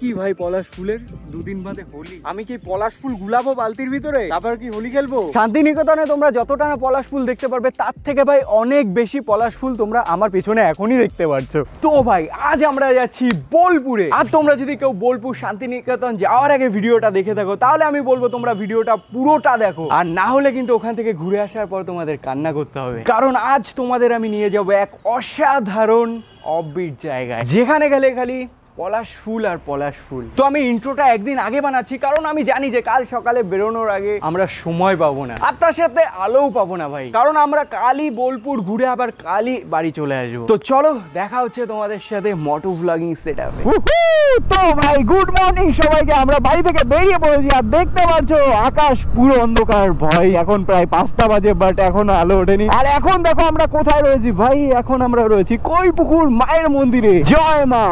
কি ভাই পলাশ ফুলের দুদিন বাদে হোলি, আমি কি পলাশ ফুল গুলাবো বালতির ভিতরে, তারপর কি হোলি খেলবো? শান্তিনিকেতনে তোমরা যতটা না পলাশ ফুল দেখতে পারবে তার থেকে ভাই অনেক বেশি পলাশ ফুল তোমরা আমার পেছনে এখনই দেখতে পাচ্ছ। তো ভাই আজ আমরা যাচ্ছি বোলপুরে। আর তোমরা যদি কেউ বোলপুর শান্তিনিকেতন যাওয়ার আগে ভিডিওটা দেখে থাকো তাহলে আমি বলবো তোমরা ভিডিওটা পুরোটা দেখো, আর না হলে কিন্তু ওখান থেকে ঘুরে আসার পর তোমাদের কান্না করতে হবে, কারণ আজ তোমাদের আমি নিয়ে যাবো এক অসাধারণ অফবিট জায়গায় যেখানে গেলে খালি পলাশ ফুল আর পলাশ ফুল। তো আমি ইন্ট্রোটা একদিন আগে বানাচ্ছি কারণ আমি জানি যে কাল সকালে বেরোনোর আগে আমরা সময় পাবো না, আর তার সাথে আলোও পাবো না ভাই, কারণ আমরা কালই বোলপুর ঘুরে আবার কালই বাড়ি চলে আসবো। তো চলো দেখা হচ্ছে তোমাদের সাথে মোটো ভ্লগিং সেটআপে। তো ভাই গুড মর্নিং সবাইকে, আমরা বাড়ি থেকে বেরিয়ে পড়েছি আর দেখতে পাচ্ছ আকাশ পুরো অন্ধকার ভাই, এখন প্রায় 5টা বাজে বাট এখনো আলো ওঠেনি। আর এখন দেখো আমরা কোথায় রয়েছি ভাই, এখন আমরা রয়েছি কৈপুকুর মায়ের মন্দিরে। জয় মা।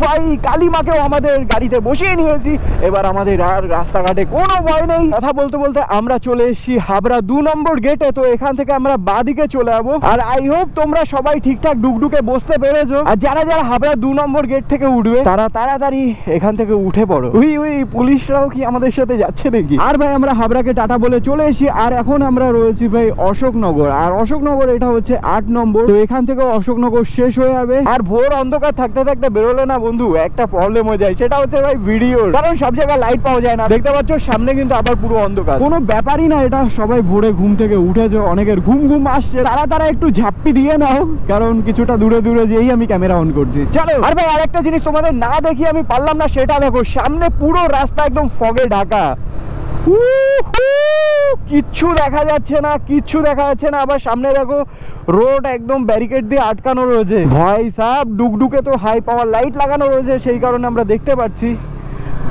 ভাই কালী মাকেও আমাদের গাড়িতে বসিয়ে নিয়েছি, এবার আমাদের আর রাস্তাঘাটে কোনো ভয় নেই। কথা বলতে বলতে আমরা চলে এসেছি হাবড়া 2 নম্বর গেটে। তো এখান থেকে আমরা বাদিকে চলে যাবো, আর আই হোপ তোমরা সবাই ঠিকঠাক ডুকডুকে বসতে পেরেছো। আর যারা যারা হাবড়া 2 নম্বর গেট থেকে উঠবে তারা তাড়াতাড়ি এখান থেকে উঠে পড়ো। ওই পুলিশরাও কি আমাদের সাথে যাচ্ছে নাকি? আর ভাই আমরা হাবড়াকে টাটা বলে চলে এসেছি, আর এখন আমরা রয়েছি ভাই অশোকনগর। আর অশোকনগর এটা হচ্ছে 8 নম্বর। তো এখান থেকে অশোকনগর শেষ হয়ে যাবে। আর ভোর অন্ধকার থাকতে থাকতে বেরোলে না বন্ধু একটা প্রবলেম হয়ে যায়, সেটা হচ্ছে ভাই ভিডিও, কারণ সব জায়গায় লাইট পাওয়া যায় না। দেখতে পাচ্ছ সামনে কিন্তু আবার পুরো অন্ধকার, কোনো ব্যাপারই না এটা। সবাই ভোরে ঘুম থেকে উঠেছে, অনেকের ঘুম আসছে, তারা একটু ঝাপ্পি দিয়ে নাও, কারণ কিছুটা দূরে দূরে যেই আমি ক্যামেরা অন করছি। চলো। আর ভাই আরেকটা জিনিস তোমাদের না দেখি আমি পারলাম না, সেটা দেখো সামনে পুরো রাস্তা একদম ফগে ঢাকা, কিচ্ছু দেখা যাচ্ছে না, আবার সামনে দেখো রোড একদম ব্যারিকেড দিয়ে আটকানো রয়েছে। ভাই সাহেব ডুকডুকে তো হাই পাওয়ার লাইট লাগানো রয়েছে, সেই কারণে আমরা দেখতে পাচ্ছি।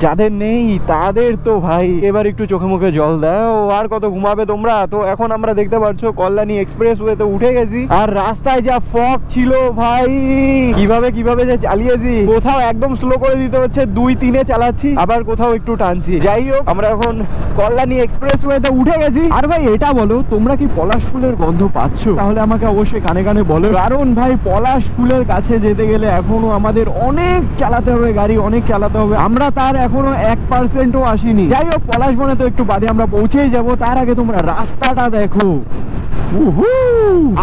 যাদের নেই তাদের তো ভাই এবার একটু চোখে মুখে জল দাও, আর কত ঘুমাবে তোমরা। তো এখন আমরা দেখতে পাচ্ছ কল্যাণী এক্সপ্রেস ওয়েতে উঠে গেছি, আর রাস্তায় যা ফগ ছিল ভাই, কিভাবে যে চালিয়েছি, কোথাও একদম স্লো করে দিতে হচ্ছে, 2-3-এ চালাচ্ছি, আবার কোথাও একটু টানছি। যাই হোক আমরা এখন কল্যাণী এক্সপ্রেস ওয়েতে উঠে গেছি। আর ভাই এটা বলো তোমরা কি পলাশ ফুলের গন্ধ পাচ্ছ? তাহলে আমাকে অবশ্যই কানে কানে বলো, কারণ ভাই পলাশ ফুলের কাছে যেতে গেলে এখনো আমাদের অনেক চালাতে হবে, গাড়ি অনেক চালাতে হবে, আমরা তার এখনো 1%ও আসিনি। যাই হোক পলাশ বনে তো একটু বাদে আমরা পৌঁছেই যাব, তার আগে তোমরা রাস্তাটা দেখো।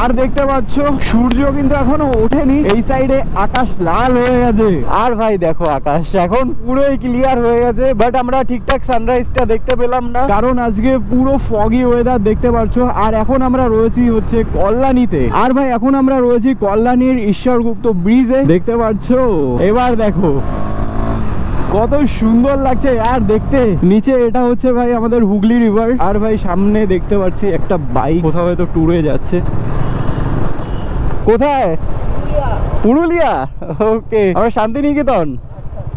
আর দেখতে পাচ্ছ সূর্য কিন্তু এখনো ওঠেনি, এই সাইডে আকাশ লাল হয়ে গেছে। আর ভাই দেখো আকাশ এখন পুরোই ক্লিয়ার হয়ে গেছে, বাট আমরা ঠিকঠাক সানরাইজটা দেখতে পেলাম না, কারণ আজকে পুরো ফগি ওয়েদার দেখতে পাচ্ছ। আর এখন আমরা রয়েছি হচ্ছে কল্যাণীতে। আর ভাই এখন আমরা রয়েছি কল্যাণীর ঈশ্বরগুপ্ত ব্রিজে, দেখতে পাচ্ছ। এবার দেখো কত সুন্দর লাগছে আর দেখতে। নিচে এটা হচ্ছে ভাই আমাদের হুগলি রিভার। আর ভাই সামনে দেখতে পাচ্ছি একটা বাইক কোথাও হয়তো ট্যুরে যাচ্ছে। কোথায়? পুরুলিয়া। ওকে আমরা শান্তিনিকেতন।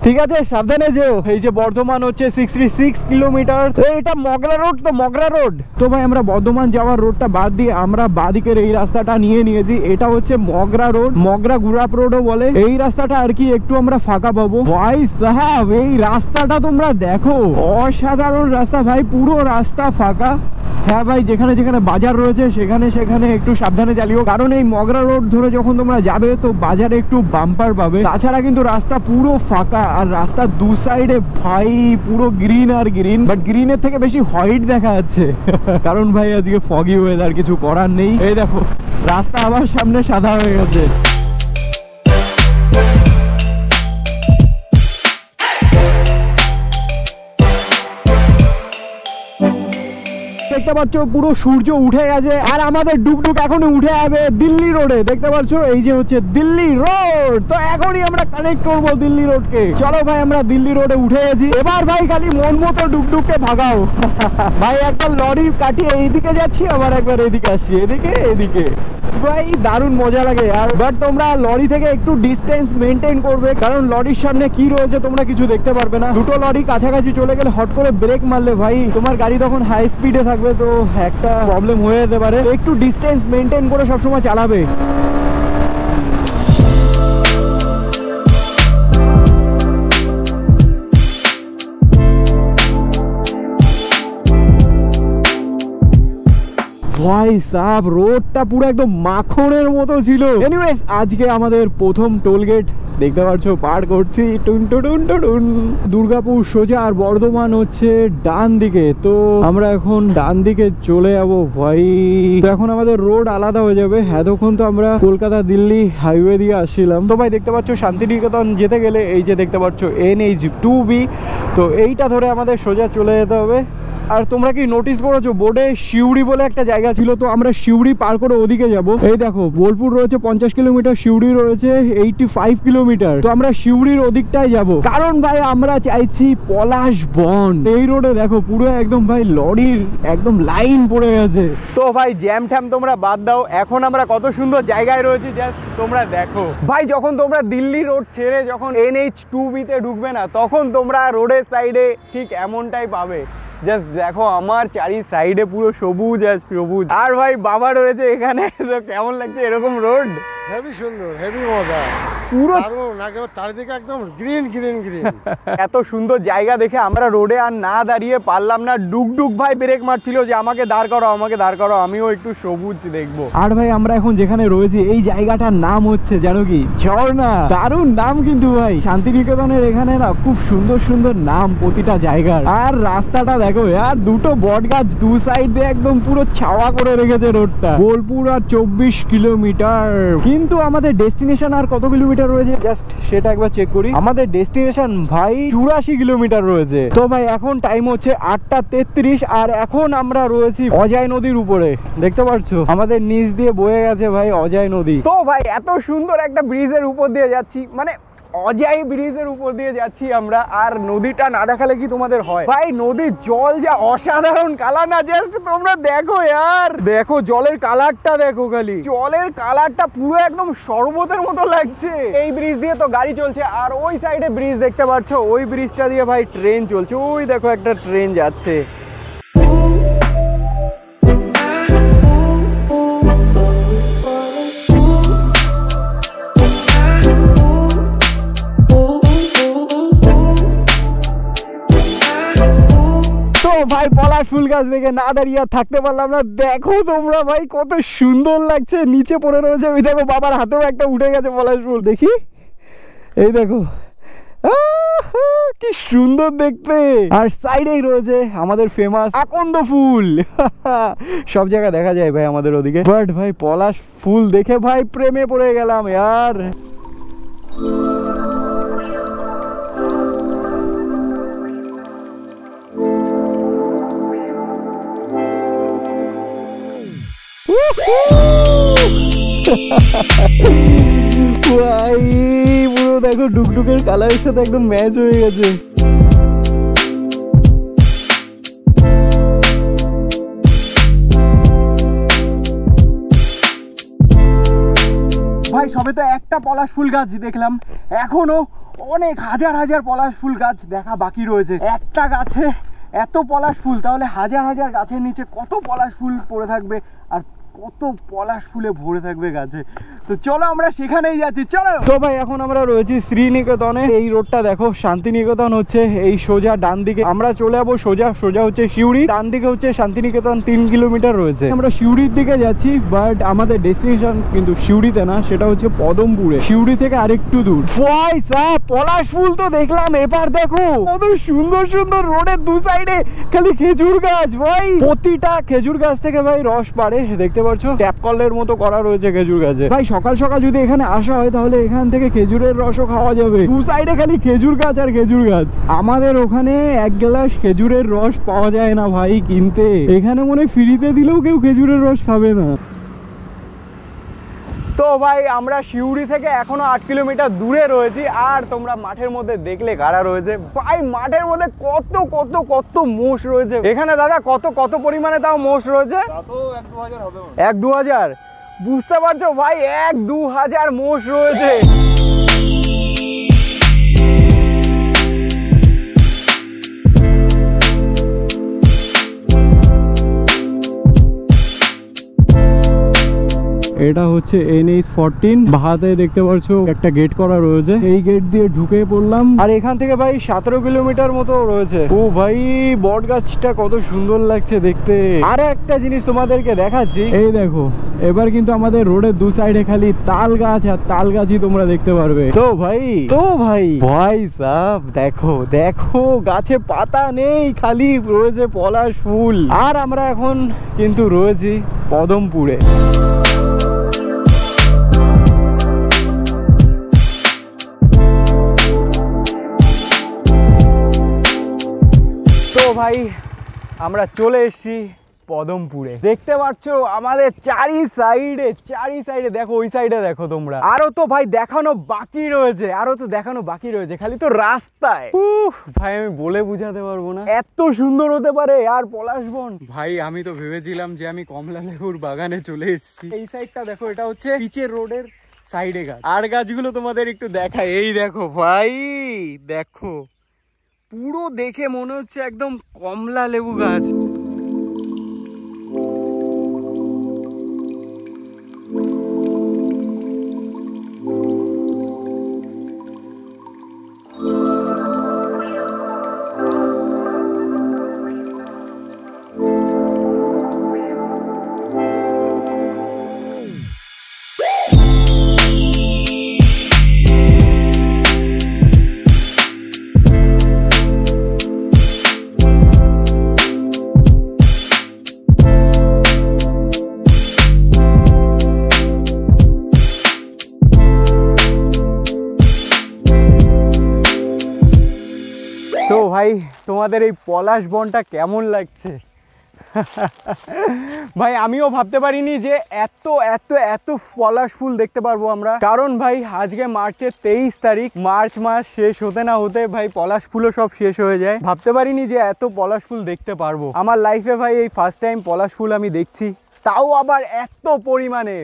ঠিক আছে সাবধানে যেও। এই যে বর্ধমান হচ্ছে 66 কিলোমিটার। এটা মগরা রোড, তো মগরা রোড। তো ভাই আমরা বর্ধমান যাওয়ার রোডটা বাদ দিয়ে আমরা বাদিকের এই রাস্তাটা নিয়ে নিয়েছি, এটা হচ্ছে মগরা রোড, মগরা গুড়াপ রোডও বলে। এই রাস্তাটা আর কি একটু আমরা ফাঁকা পাবো। ভাই সাহেব এই রাস্তাটা তোমরা দেখো, অসাধারণ রাস্তা ভাই, পুরো রাস্তা ফাঁকা। হ্যাঁ ভাই যেখানে যেখানে বাজার রয়েছে সেখানে একটু সাবধানে চালিও, কারণ এই মগরা রোড ধরে যখন তোমরা যাবে তো বাজারে একটু বাম্পার পাবে। তাছাড়া কিন্তু রাস্তা পুরো ফাঁকা, আর রাস্তার 2 সাইডে ভাই পুরো গ্রিন আর গ্রিন, বাট গ্রিনের থেকে বেশি হোয়াইট দেখা যাচ্ছে কারণ ভাই আজকে ফগি ওয়েদার, কিছু করার নেই। এই দেখো রাস্তা আবার সামনে সাদা হয়ে গেছে। দেখতে পাচ্ছ পুরো সূর্য উঠে গেছে, আর আমাদের ডুকডুক এখনই উঠে যাবে দিল্লি রোডে। দেখতে পাচ্ছ এই যে হচ্ছে দিল্লি রোড। তো এখনই আমরা কানেক্ট করবো দিল্লি রোডকে। চলো ভাই আমরা দিল্লি রোডে উঠে গেছি। এবার ভাই খালি মন মতো ডুকডুককে ভাগাও ভাই, একবার লরি কাটিয়ে এইদিকে যাচ্ছি, আবার একবার এদিকে আসছি, এদিকে ভাই দারুণ মজা লাগে। আর বাট তোমরা লরি থেকে একটু ডিস্টেন্স মেনটেন করবে, কারণ লরির সামনে কি রয়েছে তোমরা কিছু দেখতে পারবে না। দুটো লরি কাছাকাছি চলে গেলে হট করে ব্রেক মারলে ভাই তোমার গাড়ি তখন হাই স্পিডে থাকবে, তো একটা প্রবলেম হয়ে যেতে পারে। একটু ডিস্টেন্স মেনটেন করে সবসময় চালাবে। ভাই সাহেব রোডটা পুরো একদম মাখনের মতো ছিল। এনিওয়েজ আজকে আমাদের প্রথম টোল গেট দেখতে পাচ্ছ পার করছি টুন টুন টুন। দুর্গাপুর সোজা আর বর্ধমান হচ্ছে ডান দিকে, তো আমরা এখন ডান দিকে চলে যাবো ভাই। তো এখন আমাদের রোড আলাদা হয়ে যাবে। এতক্ষণ তো আমরা কলকাতা দিল্লি হাইওয়ে দিয়ে আসছিলাম। তো ভাই দেখতে পাচ্ছ শান্তিনিকেতন যেতে গেলে এই যে দেখতে পাচ্ছ NH2B, তো এইটা ধরে আমাদের সোজা চলে যেতে হবে। আর তোমরা কি নোটিস করেছো বোর্ডে সিউড়ি বলে একটা জায়গা ছিল, তো আমরা সিউড়ি পার করে ওদিকে যাব। এই দেখো বোলপুর রয়েছে 50 কিলোমিটার, সিউড়ি রয়েছে 85 কিলোমিটার, তো আমরা সিউড়ির ওদিকটাই যাব। কারণ ভাই আমরা চাইছি পলাশ বন। এই রোডে দেখো পুরো একদম ভাই লরির একদম লাইন পড়ে গেছে। তো ভাই জ্যাম ট্যাম তোমরা বাদ দাও, এখন আমরা কত সুন্দর জায়গায় রয়েছি জাস্ট তোমরা দেখো। ভাই যখন তোমরা দিল্লি রোড ছেড়ে যখন NH2B তে ঢুকবে না, তখন তোমরা রোডের সাইডে ঠিক এমনটাই পাবে। জাস্ট দেখো আমার চারি সাইডে পুরো সবুজ আর সবুজ। আর ভাই বাবা রয়েছে এখানে, তো কেমন লাগছে এরকম রোড? হেভি সুন্দর, হেভি মজা, পুরো দারুণ, একেবারে চারিদিকে একদম গ্রিন গ্রিন গ্রিন। এত সুন্দর জায়গা দেখে আমরা রোডে আর না দাঁড়িয়ে পারলাম না। ডুকডুক ভাই ব্রেক মারছিল যে আমাকে দাঁড় করো, আমাকে দাঁড় করো, আমিও একটু সবুজ দেখবো। আর ভাই আমরা এখন যেখানে রয়েছি এই জায়গাটার নাম হচ্ছে জানো কি? ঝর্ণা। দারুণ নাম কিন্তু ভাই। শান্তিনিকেতনের এখানে না খুব সুন্দর সুন্দর নাম প্রতিটা জায়গার। আর রাস্তাটা দেখো আর দুটো বট গাছ দু সাইড দিয়ে একদম পুরো ছাওয়া করে রেখেছে রোডটা। বোলপুর আর 24 কিলোমিটার, কিন্তু আমাদের ডেস্টিনেশন আর কত কিলোমিটার রয়েছে জাস্ট সেটা একবার চেক করি। আমাদের ডেস্টিনেশন ভাই 84 কিলোমিটার রয়েছে। তো ভাই এখন টাইম হচ্ছে 8:33 আর এখন আমরা রয়েছি অজয় নদীর উপরে। দেখতে পাচ্ছ আমাদের নিচ দিয়ে বয়ে গেছে ভাই অজয় নদী। তো ভাই এত সুন্দর একটা ব্রিজের উপর দিয়ে যাচ্ছি, মানে অজয় ব্রিজের উপর দিয়ে যাচ্ছি আমরা। আর নদীটা না দেখালে কি তোমাদের হয় ভাই? নদীর জল যা অসাধারণ কালার না, জাস্ট তোমরা দেখো यार, দেখো জলের কালারটা দেখো, খালি জলের কালারটা পুরো একদম শরবতের মতো লাগছে। এই ব্রিজ দিয়ে তো গাড়ি চলছে, আর ওই সাইডে ব্রিজ দেখতে পাচ্ছ, ওই ব্রিজটা দিয়ে ভাই ট্রেন চলছে। ওই দেখো একটা ট্রেন যাচ্ছে। ভাই পলাশ ফুল গাছ দেখে না দাঁড়িয়ে থাকতে পারলাম না। দেখো তোমরা ভাই কত সুন্দর লাগছে, নিচে পড়ে রয়েছে। ওই দেখো বাবার হাতেও একটা উঠে গেছে পলাশ ফুল, দেখি এই দেখো কি সুন্দর দেখতে। আর সাইডেই রয়েছে আমাদের ফেমাস আকন্দ ফুল। সব জায়গায় দেখা যায় ভাই আমাদের ওদিকে, বাট ভাই পলাশ ফুল দেখে ভাই প্রেমে পড়ে গেলাম यार। ভাই পুরো দেখো ডুকডুকের কালারের সাথে একদম ম্যাচ হয়ে গেছে। ভাই সবে তো একটা পলাশ ফুল গাছ দেখলাম, এখনো অনেক হাজার হাজার পলাশ ফুল গাছ দেখা বাকি রয়েছে। একটা গাছে এত পলাশ ফুল, তাহলে হাজার হাজার গাছের নিচে কত পলাশ ফুল পড়ে থাকবে আর কত পলাশ ফুলে ভরে থাকবে গাছে। তো চলো আমরা সেখানেই যাচ্ছি, চলো। তো ভাই এখন আমরা রয়েছি শ্রীনিকেতনে। এই রোডটা দেখো, শান্তিনিকেতন হচ্ছে এই সোজা ডান দিকে, আমরা চলে যাবো সোজা। সোজা হচ্ছে সিউড়ি, ডান দিকে হচ্ছে শান্তিনিকেতন। 3 কিলোমিটার রয়েছে। আমরা সিউড়ির দিকে যাচ্ছি, বাট আমাদের ডেস্টিনেশন কিন্তু সিউড়িতে না, সেটা হচ্ছে পদমপুরে। সিউড়ি থেকে আরেকটু দূর। পলাশ ফুল তো দেখলাম, এবার দেখো কত সুন্দর সুন্দর রোডের দু সাইডে খালি খেজুর গাছ। ভাই প্রতিটা খেজুর গাছ থেকে ভাই রস পাড়ে, দেখতে পাচ্ছ ট্যাপ কলের মতো করা রয়েছে খেজুর গাছে। ভাই সকাল সকাল যদি এখানে আসা হয় তাহলে এখান থেকে খেজুরের রসও খাওয়া যাবে। দু সাইডে খালি খেজুর গাছ আর খেজুর গাছ। আমাদের ওখানে 1 গ্লাস খেজুরের রস পাওয়া যায় না ভাই কিনতে, এখানে মনে ফ্রিতে দিলেও কেউ খেজুরের রস খাবে না। তো ভাই আমরা সিউড়ি থেকে এখনো 8 কিলোমিটার দূরে রয়েছি, আর তোমরা মাঠের মধ্যে দেখলে কারা রয়েছে। ভাই মাঠের মধ্যে কত কত কত মোষ রয়েছে এখানে। দাদা কত কত পরিমাণে তাও মোষ রয়েছে? 1-2 হাজার হবে। 1-2 হাজার, বুঝতে পারছো ভাই 1-2 হাজার মোষ রয়েছে। এটা হচ্ছে NH14। বাহাতে দেখতে পাচ্ছ একটা গেট করা রয়েছে, এই গেট দিয়ে ঢুকে পড়লাম। আর এখান থেকে ভাই 17 কিলোমিটার মতো রয়েছে। ও ভাই বট গাছটা কত সুন্দর লাগছে দেখতে। আর একটা জিনিস তোমাদেরকে দেখাচ্ছি, এই দেখো এবার কিন্তু আমাদের রোডের দু সাইডে খালি তাল গাছ আর তাল গাছই তোমরা দেখতে পারবে। তো ভাই ভাই সাব দেখো দেখো গাছে পাতা নেই, খালি রয়েছে পলাশ ফুল। আর আমরা এখন কিন্তু রয়েছি পদমপুরে। তো ভাই আমরা চলে এসেছি পদমপুরে। দেখতে পাচ্ছ আমাদের চারি সাইডে দেখো, ওই সাইডে দেখো তোমরা। আরো তো ভাই দেখানো বাকি রয়েছে, খালি তো রাস্তায়। ভাই আমি বলে বুঝাতে পারবো না এত সুন্দর হতে পারে। আর পলাশ বন ভাই, আমি তো ভেবেছিলাম যে আমি কমলা লেবুর বাগানে চলে এসেছি। এই সাইডটা দেখো, এটা হচ্ছে পিচের রোডের সাইডে গাছ। আর গাছগুলো তোমাদের একটু দেখাই, এই দেখো ভাই, দেখো পুরো দেখে মনে হচ্ছে একদম কমলা লেবু গাছ। তো ভাই তোমাদের এই পলাশ বনটা কেমন লাগছে? ভাই আমিও ভাবতে পারিনি যে এত এত এত পলাশ ফুল দেখতে পারবো আমরা। কারণ ভাই আজকে মার্চের 23 তারিখ, মার্চ মাস শেষ হতে না হতে ভাই পলাশ ফুলও সব শেষ হয়ে যায়। ভাবতে পারিনি যে এত পলাশ ফুল দেখতে পারবো আমার লাইফে। ভাই এই ফার্স্ট টাইম পলাশ ফুল আমি দেখছি, তাও আবার এত পরিমাণে।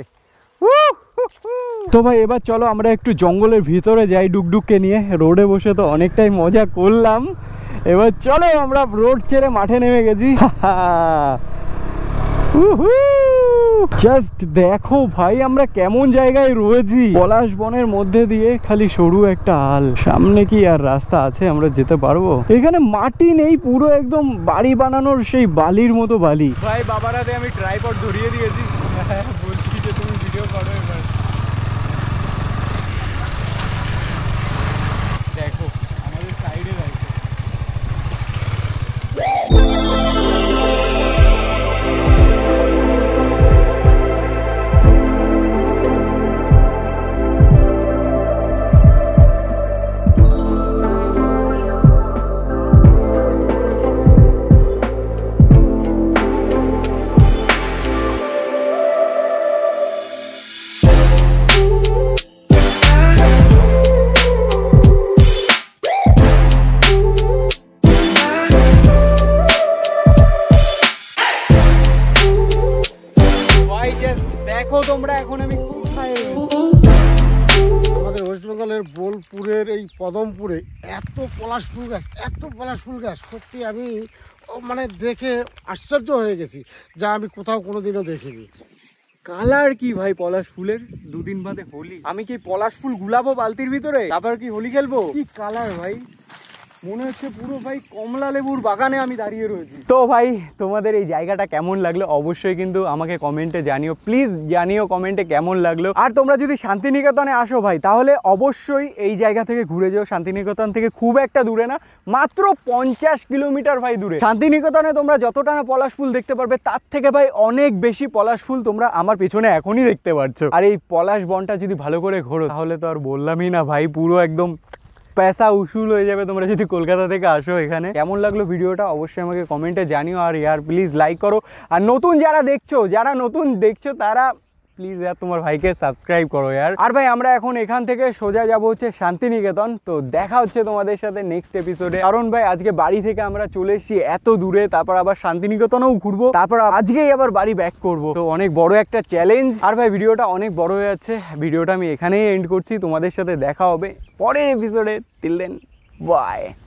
তো ভাই এবার চলো আমরা একটু জঙ্গলের ভিতরে যাই ডুকডুককে নিয়ে। রোডে বসে তো অনেকটাই মজা করলাম, এবার চলো আমরা রোড ছেড়ে মাঠে নেমে গেছি। জাস্ট দেখো ভাই আমরা কেমন জায়গায় রয়েছি, পলাশ বনের মধ্যে দিয়ে খালি সরু একটা আল। সামনে কি আর রাস্তা আছে আমরা যেতে পারবো? এখানে মাটি নেই, পুরো একদম বাড়ি বানানোর সেই বালির মতো বালি। ভাই বাবারাতে আমি ট্রাইপড ধরিয়ে দিয়েছি, বলছি যে তুমি ভিডিও করো। এবার দেখো আমাদের সাইডে দেখো। দেখো তোমরা এখন আমি কোথায় রয়েছি। আমাদের ওয়েস্ট বেঙ্গলের বোলপুরের এই পদমপুরে এত পলাশ ফুল গাছ সত্যি আমি মানে দেখে আশ্চর্য হয়ে গেছি, যা আমি কোথাও কোনোদিনও দেখিনি। কালার কি ভাই পলাশ ফুলের, দুদিন বাদে হোলি। আমি কি পলাশ ফুল গুলাবো বালতির ভিতরে, তারপর কি হোলি খেলবো? কি কালার ভাই, মনে হচ্ছে পুরো ভাই কমলা লেবুর বাগানে আমি দাঁড়িয়ে রয়েছি। তো ভাই তোমাদের এই জায়গাটা কেমন লাগলো অবশ্যই কিন্তু আমাকে কমেন্টে জানিও, প্লিজ জানিও কমেন্টে কেমন লাগলো। আর তোমরা যদি শান্তিনিকেতনে আসো ভাই তাহলে অবশ্যই এই জায়গা থেকে ঘুরে যাও। শান্তিনিকেতন থেকে খুব একটা দূরে না, মাত্র 50 কিলোমিটার ভাই দূরে। শান্তিনিকেতনে তোমরা যতটা না পলাশ ফুল দেখতে পারবে তার থেকে ভাই অনেক বেশি পলাশ ফুল তোমরা আমার পেছনে এখনই দেখতে পাচ্ছ। আর এই পলাশ বনটা যদি ভালো করে ঘোরো তাহলে তো আর বললামই না ভাই, পুরো একদম पैसा उसूल हो जाए। তোমরা যদি কলকাতা থেকে আসো এখানে। কেমন লাগলো ভিডিওটা অবশ্যই আমাকে কমেন্টে জানিও। আর यार প্লিজ লাইক করো। আর নতুন যারা নতুন দেখছো তারা প্লিজ यार তোমার ভাইকে সাবস্ক্রাইব করো यार। আর ভাই আমরা এখন এখান থেকে সোজা যাব হচ্ছে শান্তিনিকেতন। তো দেখা হচ্ছে তোমাদের সাথে নেক্সট এপিসোডে। কারণ ভাই আজকে বাড়ি থেকে আমরা চলে এসেছি এত দূরে, তারপর আবার শান্তিনিকেতনেও ঘুরবো, তারপর আজকেই আবার বাড়ি ব্যাক করব। তো অনেক বড় একটা চ্যালেঞ্জ। আর ভাই ভিডিওটা অনেক বড় হয়ে যাচ্ছে, ভিডিওটা আমি এখানেই এন্ড করছি। তোমাদের সাথে দেখা হবে পরের এপিসোডে। Till then by.